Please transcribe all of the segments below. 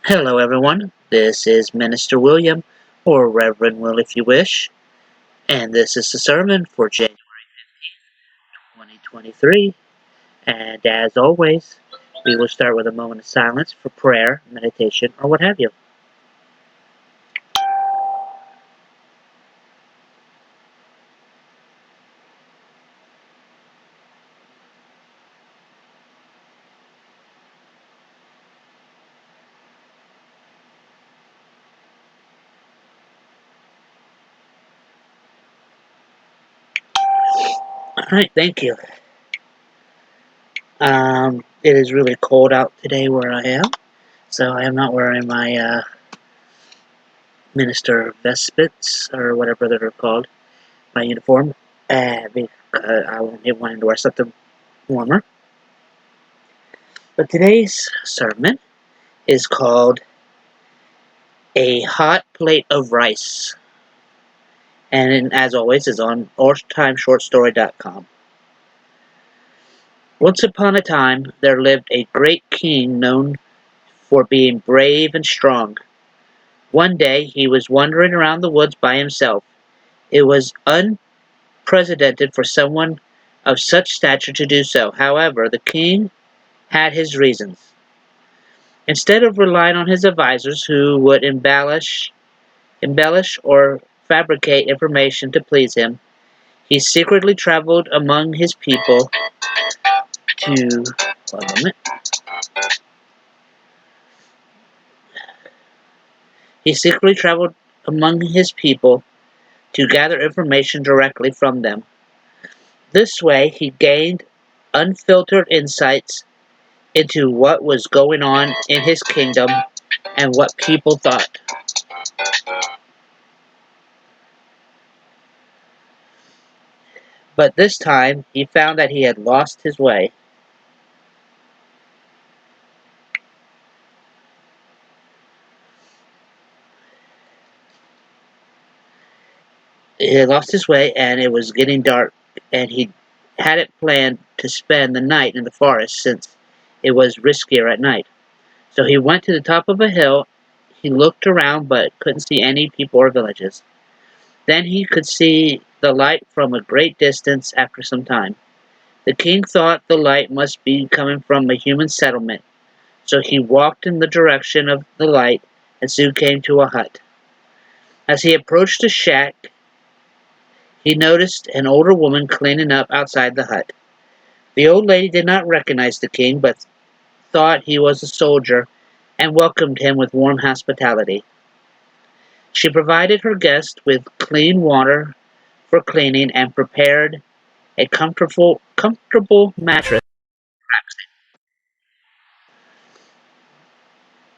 Hello, everyone. This is Minister William, or Reverend Will if you wish, and this is the sermon for January 2023. And as always, we will start with a moment of silence for prayer, meditation, or what have you. All right, thank you. It is really cold out today where I am, so I am not wearing my minister vestments or whatever they're called, my uniform, because I wanted to wear something warmer. But today's sermon is called A Hot Plate of Rice, and as always is on oldtimeshortstory.com. Once upon a time there lived a great king known for being brave and strong. One day he was wandering around the woods by himself. It was unprecedented for someone of such stature to do so. However, the king had his reasons. Instead of relying on his advisors who would embellish or fabricate information to please him, he secretly traveled among his people to one moment. He secretly traveled among his people to gather information directly from them. This way he gained unfiltered insights into what was going on in his kingdom and what people thought. But this time he found that he had lost his way. He had lost his way and it was getting dark, and he had it planned to spend the night in the forest since it was riskier at night. So he went to the top of a hill. He looked around but couldn't see any people or villages. Then he could see the light from a great distance after some time. The king thought the light must be coming from a human settlement, so he walked in the direction of the light and soon came to a hut. As he approached the shack, he noticed an older woman cleaning up outside the hut. The old lady did not recognize the king, but thought he was a soldier and welcomed him with warm hospitality. She provided her guest with clean water for cleaning and prepared a comfortable mattress.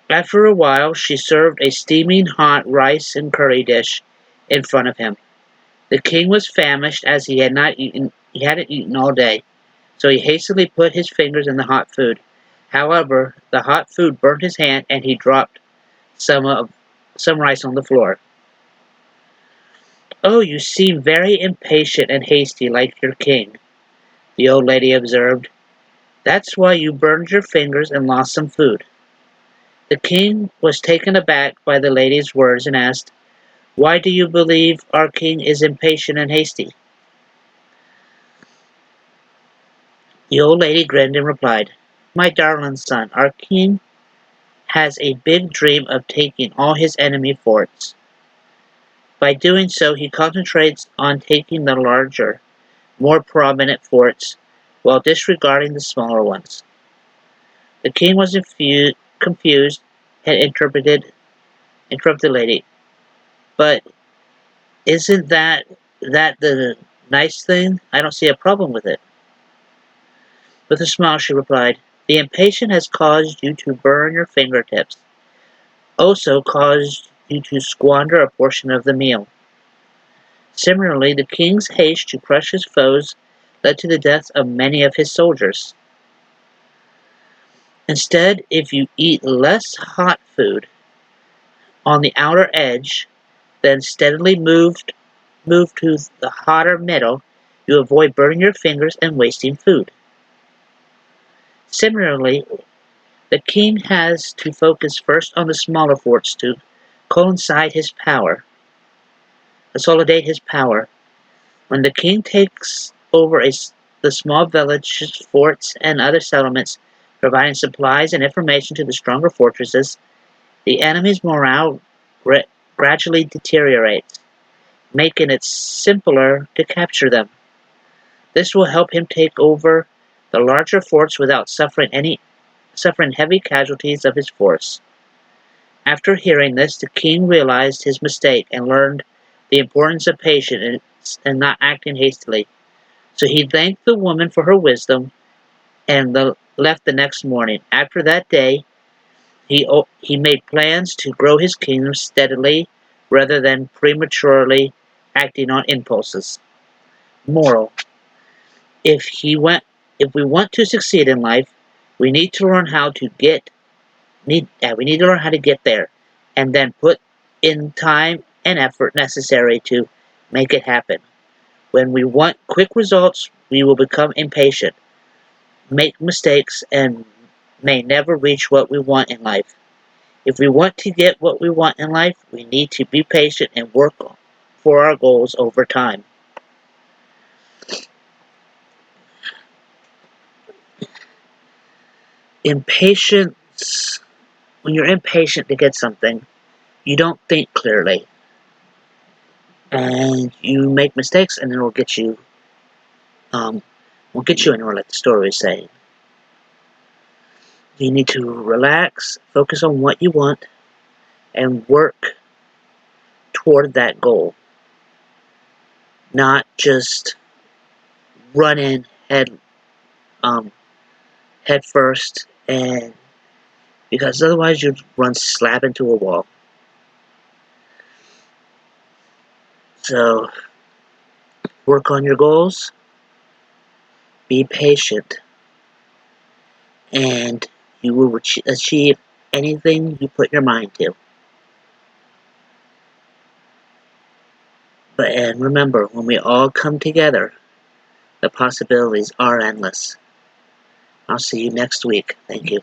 After a while, she served a steaming hot rice and curry dish in front of him. The king was famished as he hadn't eaten all day, so he hastily put his fingers in the hot food. However, the hot food burnt his hand and he dropped some rice on the floor. "Oh, you seem very impatient and hasty like your king," the old lady observed. "That's why you burned your fingers and lost some food." The king was taken aback by the lady's words and asked, "Why do you believe our king is impatient and hasty?" The old lady grinned and replied, "My darling son, our king has a big dream of taking all his enemy forts. By doing so, he concentrates on taking the larger, more prominent forts while disregarding the smaller ones." The king was confused and interrupted the lady. "But isn't that the nice thing? I don't see a problem with it." With a smile she replied, "The impatience has caused you to burn your fingertips, also caused you to squander a portion of the meal. Similarly, the king's haste to crush his foes led to the death of many of his soldiers. Instead, if you eat less hot food on the outer edge, then steadily move to the hotter middle, you avoid burning your fingers and wasting food. Similarly, The king has to focus first on the smaller forts to coincide his power, consolidate his power. When the king takes over the small villages, forts, and other settlements, providing supplies and information to the stronger fortresses, the enemy's morale gradually deteriorates, making it simpler to capture them. This will help him take over the larger forts without suffering heavy casualties of his force. After hearing this, the king realized his mistake and learned the importance of patience and not acting hastily. So he thanked the woman for her wisdom and left the next morning. After that day, he made plans to grow his kingdom steadily rather than prematurely acting on impulses. Moral: If he went, if we want to succeed in life, we need to learn how to get we need to learn how to get there, and then put in time and effort necessary to make it happen. When we want quick results, we will become impatient, make mistakes, and may never reach what we want in life. If we want to get what we want in life, we need to be patient and work for our goals over time. Impatience, when you're impatient to get something, you don't think clearly. And you make mistakes, and it won't get you anywhere, like the story is saying. You need to relax, focus on what you want, and work toward that goal. Not just run in um, head first, and because otherwise you'd run slap into a wall. So work on your goals, be patient, and you will achieve anything you put your mind to. And remember, when we all come together, the possibilities are endless. I'll see you next week. Thank you.